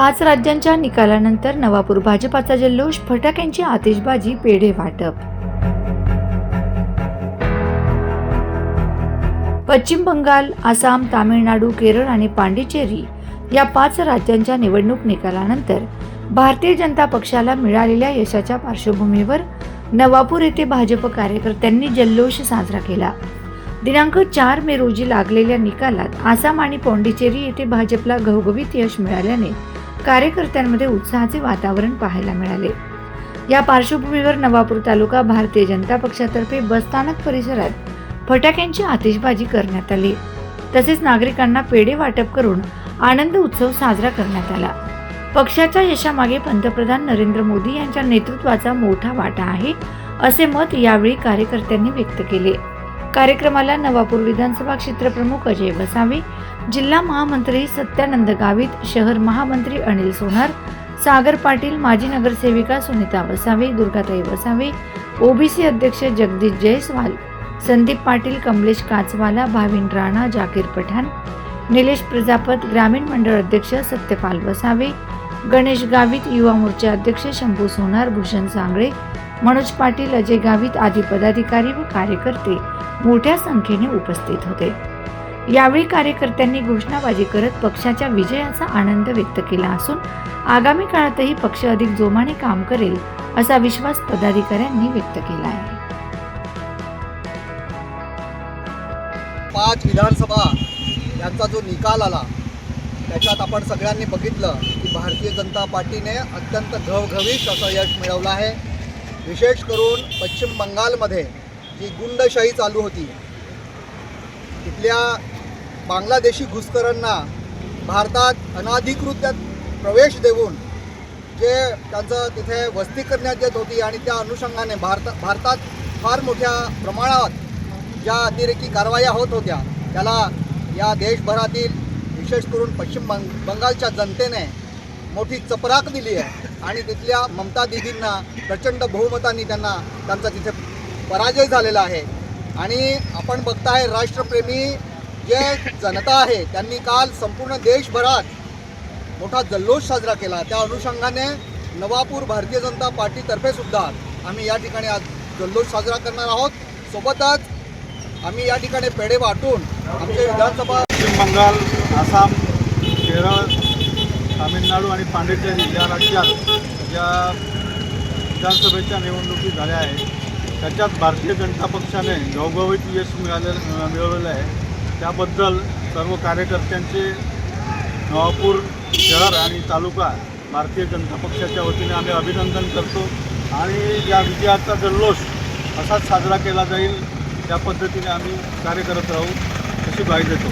5 राज्यांच्या निकालानंतर नवापूर भाजपाचा जल्लोष, फटाक्यांची आतिषबाजी, पेढे वाटप। पश्चिम बंगाल, आसाम, तामिळनाडू, केरळ आणि पांडिचेरी या 5 राज्यांच्या निवडणूक निकालानंतर भारतीय जनता पक्षाला मिळालेल्या यशाच्या पार्श्वभूमीवर नवापूर येथे भाजप कार्यकर्त्यांनी जल्लोष साजरा केला। दिनांक 4 मे रोजी लागलेल्या निकालात आसाम आणि पांडिचेरी येथे भाजपला घवघवीत यश मिळाल्याने कार्यकर्त्यांमध्ये उत्साहाचे वातावरण पाहायला मिळाले। या पार्श्वभूमीवर नवापूर तालुका भारतीय जनता पक्षातर्फे बसस्थानक परिसरात फटाक्यांची आतिषबाजी करण्यात आली। तसेच नागरिकांना पेढे वाटप करून आनंद उत्सव साजरा करण्यात आला। पक्षाच्या यशामागे पंतप्रधान नरेंद्र मोदी यांच्या नेतृत्वाचा मोठा वाटा आहे, असे मत यावेळी कार्यकर्त्यांनी व्यक्त केले। कार्यक्रमाला नवापूर विधानसभा क्षेत्रप्रमुख अजय वसावे, जिल्हा महामंत्री सत्यानंद गावित, शहर महामंत्री अनिल सोनार, सागर पाटील, माजी नगरसेविका सुनीता वसावे, दुर्गाताई वसावे, ओबीसी अध्यक्ष जगदीश जयस्वाल, संदीप पाटील, कमलेश काचवाला, भाविन राणा, जाकीर पठाण, निलेश प्रजापत, ग्रामीण मंडळ अध्यक्ष सत्यपाल वसावे, गणेश गावित, युवा मोर्चा अध्यक्ष शंभू सोनार, भूषण सांगळे, मनोज पाटील, अजय गावित आदी पदाधिकारी व कार्यकर्ते मोठ्या संख्येने उपस्थित होते। यावेळी कार्यकर्त्यांनी घोषणाबाजी करत पक्षाच्या विजयाचा आनंद व्यक्त केला असून आगामी काळातही पक्ष अधिक जोमाने काम करेल असा विश्वास पदाधिकाऱ्यांनी व्यक्त केला आहे। 5 विधानसभा यांचा जो निकाल आला त्याच्यात आपण सगळ्यांनी बघितलं की भारतीय जनता पार्टीने अत्यंत घवघवीत असं यश मिळवलं आहे। विशेष करून पश्चिम बंगालमध्ये जी गुंडशाही चालू होती, तिथल्या बांगलादेशी घुसखोरांना भारतात अनाधिकृत प्रवेश देऊन जे त्यांचं तिथे वस्ती करण्यात येत होती आणि त्या अनुषंगाने भारतात फार मोठ्या प्रमाणात ज्या अतिरेकी कारवाया होत होत्या, त्याला या देशभरातील विशेष करून पश्चिम बंगालच्या जनतेने मोठी चपराक दिली आहे आणि तिथल्या ममता दीदींना प्रचंड बहुमतांनी त्यांचा तिथे पराजय झालेला आहे। आणि आपण बघताय राष्ट्रप्रेमी जे जनता आहे त्यांनी काल संपूर्ण देशभरात मोठा जल्लोष साजरा केला। त्या अनुषंगाने नवापूर भारतीय जनता पार्टीतर्फे सुद्धा आम्ही या ठिकाणी आज जल्लोष साजरा करणार आहोत। सोबतच आम्ही या ठिकाणी पेढे वाटून आमचे विधानसभा पश्चिम बंगाल, आसाम, केरळ, तामिळनाडू आणि पांडिचेरी या राज्यात ज्या विधानसभेच्या निवडणुकी झाल्या आहेत त्याच्यात भारतीय जनता पक्षाने घवघवीत यश मिळवलेलं आहे। त्याबद्दल सर्व कार्यकर्त्यांचे नवापूर शहर आणि तालुका भारतीय जनता पक्षाच्या वतीने आम्ही अभिनंदन करतो आणि या विजयाचा जल्लोष असाच साजरा केला जाईल, त्या पद्धतीने आम्ही कार्य करत राहू अशी ग्वाही देतो।